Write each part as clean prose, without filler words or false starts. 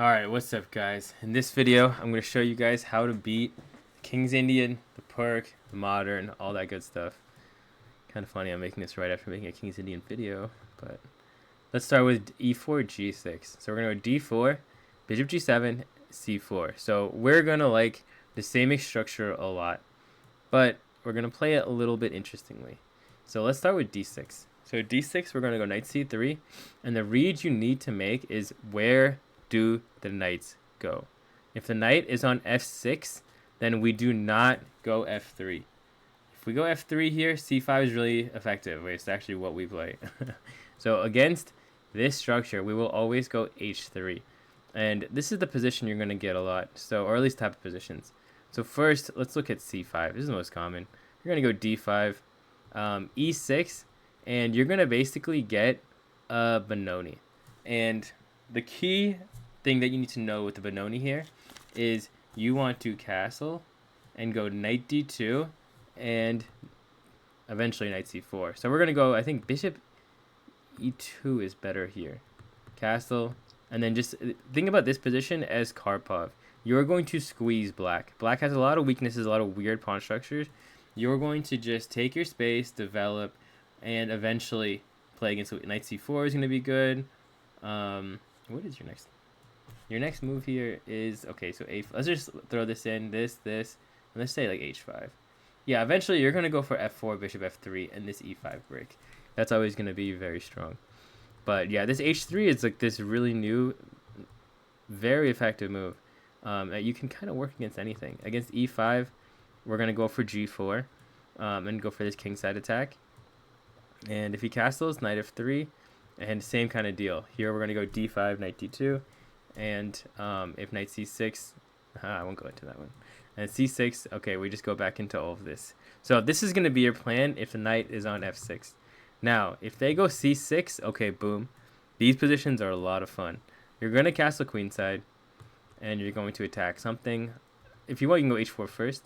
Alright, what's up guys? In this video, I'm going to show you guys how to beat the King's Indian, the Pirc, the Modern, all that good stuff. Kind of funny I'm making this right after making a King's Indian video, but let's start with e4, g6. So we're going to go d4, bishop g7, c4. So we're going to like the same structure a lot, but we're going to play it a little bit interestingly. So let's start with d6. So d6, we're going to go knight c3, and the read you need to make is where do the knights go. If the knight is on f6, then we do not go f3. If we go f3 here, c5 is really effective. It's actually what we play. So against this structure, we will always go h3. And this is the position you're going to get a lot, so, or at least type of positions. So first, let's look at c5. This is the most common. You're going to go d5, e6, and you're going to basically get a Benoni. And the key thing that you need to know with the Benoni here is you want to castle and go knight d2 and eventually knight c4. So we're going to go, I think bishop e2 is better here. Castle, and then just think about this position as Karpov. You're going to squeeze black. Black has a lot of weaknesses, a lot of weird pawn structures. You're going to just take your space, develop, and eventually play against knight c4 is going to be good. What is your next? Your next move here is, okay, so let's just throw this in, this, and let's say like h5. Yeah, eventually you're going to go for f4, bishop f3, and this e5 break. That's always going to be very strong. But yeah, this h3 is like this really new, very effective move that you can kind of work against anything. Against e5, we're going to go for g4 and go for this kingside attack. And if he castles, knight f3, and same kind of deal. Here we're going to go d5, knight d2. And if knight c6, I won't go into that one. And c6, okay, we just go back into all of this. So this is going to be your plan if the knight is on f6. Now, if they go c6, okay, boom. These positions are a lot of fun. You're going to castle queenside, and you're going to attack something. If you want, you can go h4 first.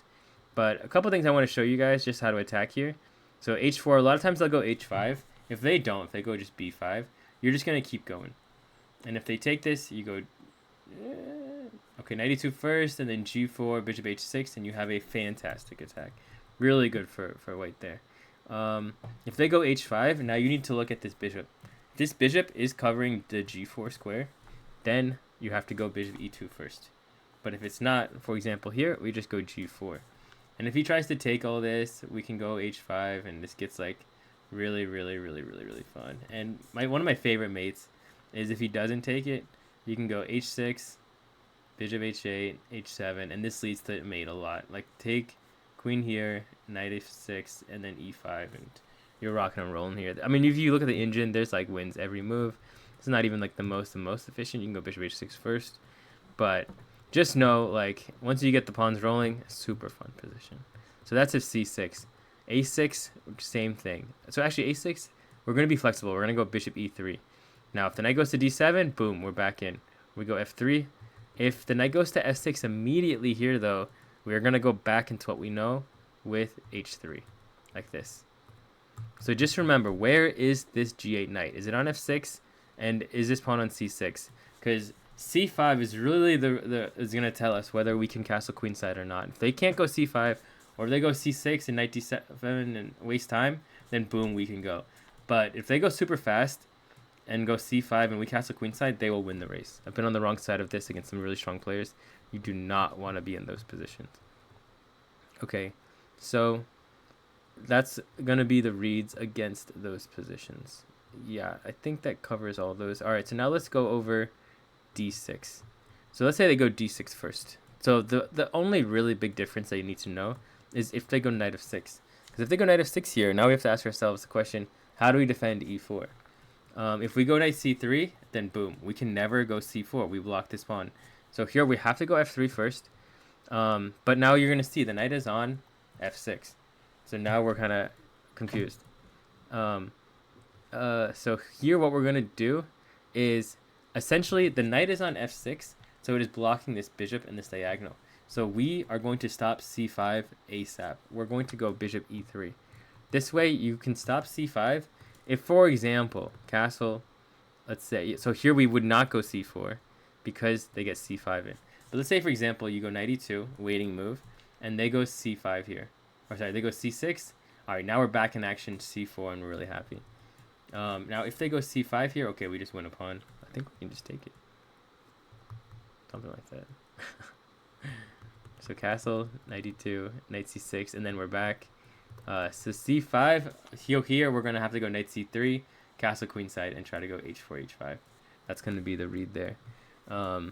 But a couple things I want to show you guys just how to attack here. So h4, a lot of times they'll go h5. If they go just b5, you're just going to keep going. And if they take this, you go, okay, knight e2 first, and then g4, bishop h6, and you have a fantastic attack. Really good for white there. If they go h5, now you need to look at this bishop. If this bishop is covering the g4 square, then you have to go bishop e2 first. But if it's not, for example here, we just go g4. And if he tries to take all this, we can go h5, and this gets like really fun. And one of my favorite mates is if he doesn't take it, you can go h6, bishop h8, h7, and this leads to mate a lot. Like take queen here, knight f6, and then e5, and you're rocking and rolling here. I mean, if you look at the engine, there's like wins every move. It's not even like the most efficient. You can go bishop h6 first, but just know like once you get the pawns rolling, super fun position. So that's if c6. a6, same thing. So actually a6, we're going to be flexible. We're going to go bishop e3. Now, if the knight goes to d7, boom, we're back in. We go f3. If the knight goes to f6 immediately here, though, we're going to go back into what we know with h3, like this. So just remember, where is this g8 knight? Is it on f6? And is this pawn on c6? Because c5 is really is going to tell us whether we can castle queenside or not. If they can't go c5, or if they go c6 and knight d7 and waste time, then boom, we can go. But if they go super fast and go c5 and we castle queenside, they will win the race. I've been on the wrong side of this against some really strong players. You do not want to be in those positions. Okay, so that's going to be the reads against those positions. Yeah, I think that covers all those. All right, so now let's go over d6. So let's say they go d6 first. So the only really big difference that you need to know is if they go knight f6. Because if they go knight f6 here, now we have to ask ourselves the question, how do we defend e4? If we go knight c3, then boom, we can never go c4. We block this pawn. So here we have to go f3 first. But now you're going to see the knight is on f6. So now we're kind of confused. So here what we're going to do is essentially the knight is on f6. So it is blocking this bishop and this diagonal. So we are going to stop c5 ASAP. We're going to go bishop e3. This way you can stop c5. If, for example, castle, let's say, so here we would not go c4. because they get c5 in. But let's say, for example, you go knight e2, waiting move, and they go c5 here. Or sorry, they go c6. All right, now we're back in action, c4, and we're really happy. Now, if they go c5 here, okay, we just win a pawn. I think we can just take it. Something like that. So castle, knight e2, knight c6, and then we're back. So c5, here we're going to have to go knight c3, castle queenside, and try to go h4, h5. That's going to be the read there. So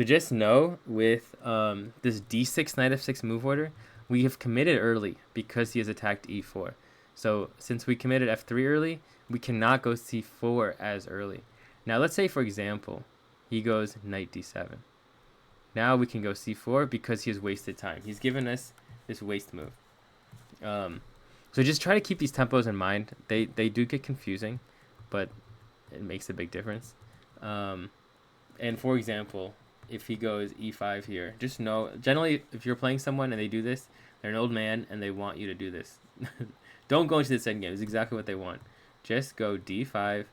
just know with this d6, knight f6 move order, we have committed early because he has attacked e4. So since we committed f3 early, we cannot go c4 as early. Now let's say, for example, he goes knight d7. Now we can go c4 because he has wasted time. He's given us this waste move. So just try to keep these tempos in mind. They do get confusing, but it makes a big difference. And for example, if he goes e5 here, just know, generally, if you're playing someone and they do this, they're an old man and they want you to do this. Don't go into this endgame. It's exactly what they want. Just go d5,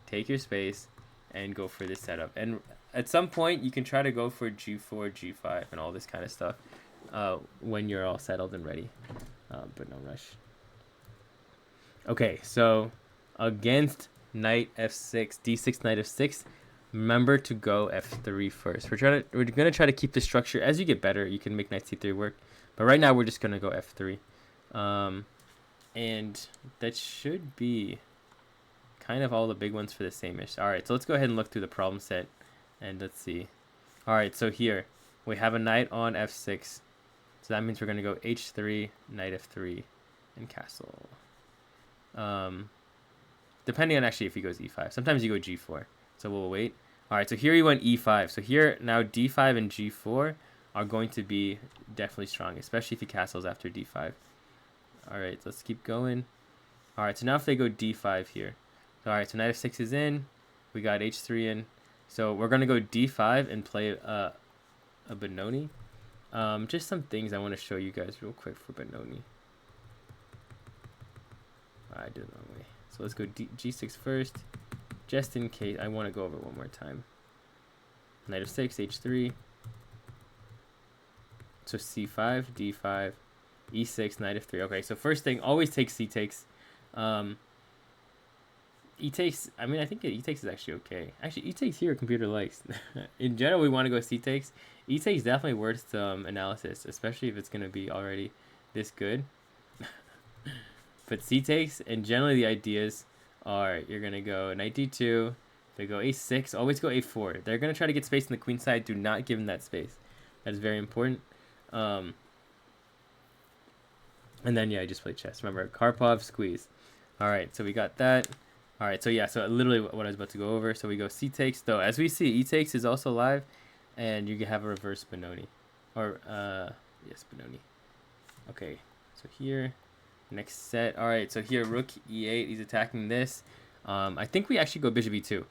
take your space, and go for this setup. And at some point, you can try to go for g4, g5, and all this kind of stuff when you're all settled and ready. But no rush. Okay, so against knight f6, d6, knight f6, remember to go f3 first. We're gonna try to keep the structure. As you get better, you can make knight c3 work. But right now, we're just gonna go f3. And that should be kind of all the big ones for the same-ish. All right, so let's go ahead and look through the problem set, and let's see. All right, so here we have a knight on f6. So that means we're going to go h3, knight f3, and castle. Depending on actually if he goes e5. Sometimes you go g4, so we'll wait. All right, so here he went e5. So here now d5 and g4 are going to be definitely strong, especially if he castles after d5. All right, let's keep going. All right, so now if they go d5 here. All right, so knight f6 is in. We got h3 in. So we're going to go d5 and play a Benoni. Just some things I want to show you guys real quick for Benoni. I did it the wrong way. So let's go g6 first, just in case. I want to go over it one more time. Knight f6, h3. So c5, d5, e6, knight f3. Okay, so first thing, always take c takes. E takes, I mean, I think E takes is actually okay. Actually, E takes here, computer likes. In general, we want to go C takes. E takes definitely worth analysis, especially if it's going to be already this good. But C takes, and generally the ideas are you're going to go knight d2, they go a6, always go a4. They're going to try to get space on the queen side. Do not give them that space. That is very important. And then, yeah, I just played chess. Remember, Karpov, squeeze. All right, so we got that. All right, so yeah, so literally what I was about to go over. So we go C takes, though. As we see, E takes is also live, and you can have a reverse Benoni. Or, yes, Benoni. Okay, so here, next set. All right, so here, rook E8, he's attacking this. I think we actually go bishop E2,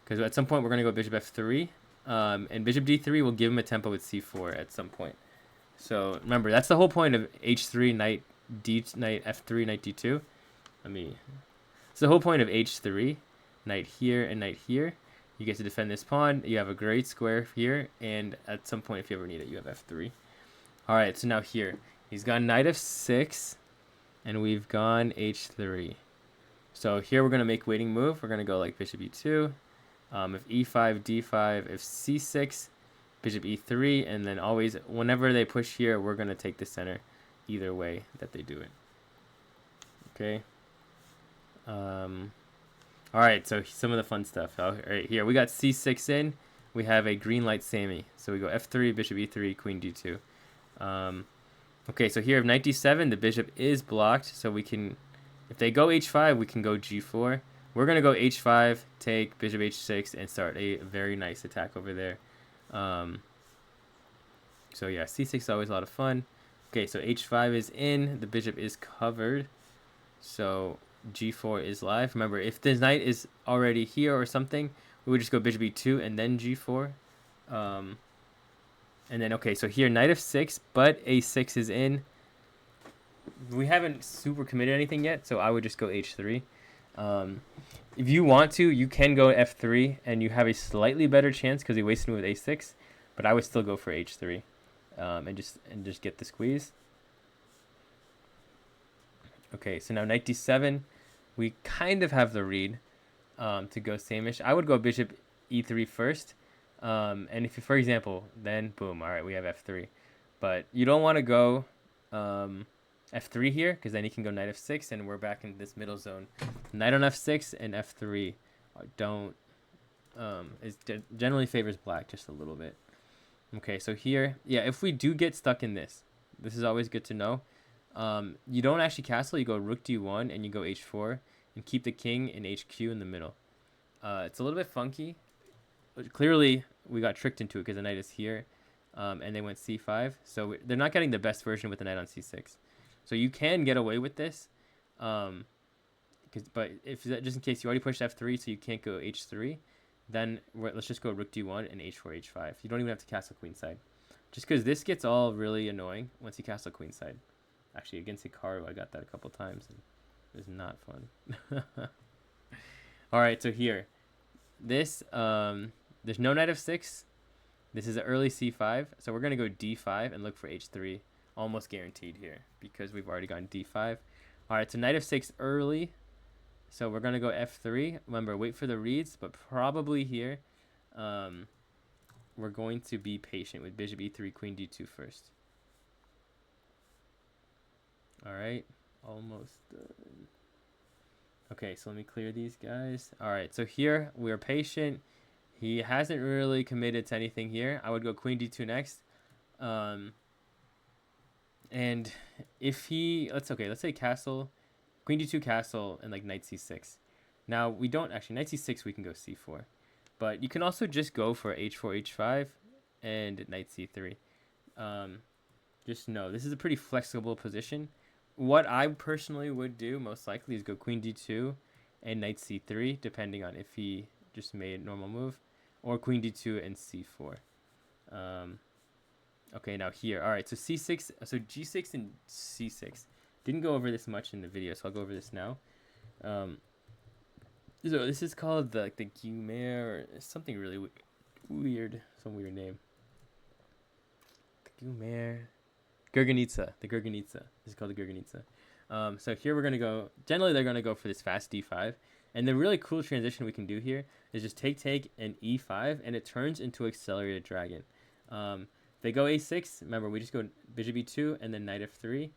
because at some point we're going to go bishop F3, and bishop D3 will give him a tempo with C4 at some point. So remember, that's the whole point of H3, knight F3, knight D2. It's the whole point of h3, knight here and knight here. You get to defend this pawn. You have a great square here, and at some point, if you ever need it, you have f3. All right, so now here, he's gone knight f6, and we've gone h3. So here we're going to make waiting move. We're going to go like bishop e2, if e5, d5, if c6, bishop e3, and then always, whenever they push here, we're going to take the center either way that they do it. Okay. All right, so some of the fun stuff. All right, here we got c6 in. We have a green light Sammy. So we go f3, bishop e3, queen d2. Okay, so here, if knight d7, the bishop is blocked. So we can, if they go h5, we can go g4. We're going to go h5, take bishop h6, and start a very nice attack over there. So yeah, c6 is always a lot of fun. Okay, so h5 is in. The bishop is covered. So g4 is live. Remember, if the knight is already here or something, we would just go bishop e2 and then g4. And then, okay, so here, knight f6, but a6 is in. We haven't super committed anything yet, so I would just go h3. if you want to, you can go f3, and you have a slightly better chance because he wasted me with a6. But I would still go for h3, and just get the squeeze. Okay, so now knight d7, we kind of have the read to go sameish. I would go bishop e3 first, and if you, for example, then boom, all right, we have f3. But you don't want to go f3 here, because then you can go knight f6, and we're back in this middle zone. Knight on f6 and f3 don't generally favors black just a little bit. Okay, so here, yeah, if we do get stuck in this is always good to know. You don't actually castle, you go rook d1 and you go h4 and keep the king in HQ in the middle. It's a little bit funky. Clearly, we got tricked into it because the knight is here, and they went c5. So they're not getting the best version with the knight on c6. So you can get away with this, but if just in case you already pushed f3, so you can't go h3, then let's just go rook d1 and h4, h5. You don't even have to castle queenside, just because this gets all really annoying once you castle queenside. Actually, against Karpov, I got that a couple times, and it was not fun. All right, so here, this there's no knight f6. This is an early c5, so we're gonna go d5 and look for h3, almost guaranteed here because we've already gone d5. All right, so knight f6 early, so we're gonna go f3. Remember, wait for the reads, but probably here, we're going to be patient with bishop e3, queen d2 first. All right, almost done. Okay, so let me clear these guys. All right, so here we're patient. He hasn't really committed to anything here. I would go queen d2 next. And if he, let's say castle, queen d2 castle, and like knight c6. Now we don't actually, knight c6 we can go c4. But you can also just go for h4, h5, and knight c3. Just know, this is a pretty flexible position. What I personally would do most likely is go queen d2 and knight c3, depending on if he just made a normal move, or queen d2 and c4. Okay, now here, all right, so c6, so g6 and c6. Didn't go over this much in the video, so I'll go over this now. So this is called the Guimer, or something really weird, some weird name. The Guimer. Gurganitsa, the Gurganitsa. This is called the Gurganitsa. So here we're going to go, generally they're going to go for this fast d5. And the really cool transition we can do here is just take, and e5, and it turns into accelerated dragon. They go a6, remember, we just go bishop e2, and then knight f3.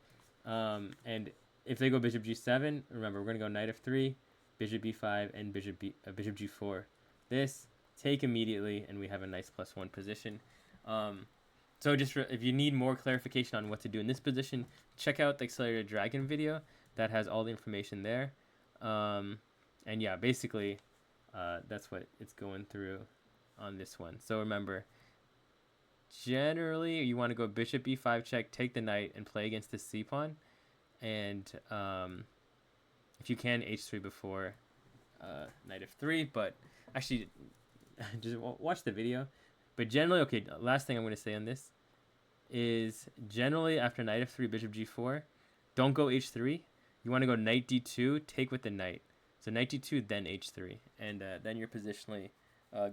And if they go bishop g7, remember, we're going to go knight f3, bishop b5, and bishop g4. This, take immediately, and we have a nice +1 position. So just if you need more clarification on what to do in this position, check out the Accelerated Dragon video. That has all the information there. And yeah, basically, that's what it's going through on this one. So remember, generally, you want to go bishop e5 check, take the knight, and play against the c-pawn. And if you can, h3 before knight f3. But actually, just watch the video. But generally, okay, last thing I'm going to say on this is generally after knight f3, bishop g4, don't go h3. You want to go knight d2, take with the knight. So knight d2, then h3. And then you're positionally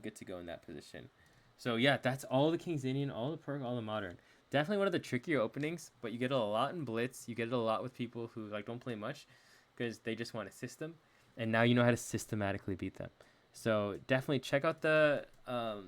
good to go in that position. So yeah, that's all the King's Indian, all the Pirc, all the Modern. Definitely one of the trickier openings, but you get it a lot in Blitz. You get it a lot with people who don't play much because they just want a system. And now you know how to systematically beat them. So definitely check out the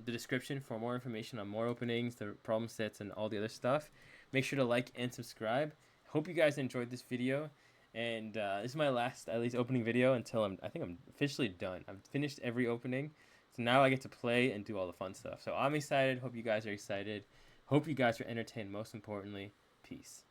description for more information on more openings, the problem sets, and all the other stuff. Make sure to like and subscribe. Hope you guys enjoyed this video. And this is my last, at least, opening video until I think I'm officially done. I've finished every opening. So now I get to play and do all the fun stuff. So I'm excited. Hope you guys are excited. Hope you guys are entertained. Most importantly, peace.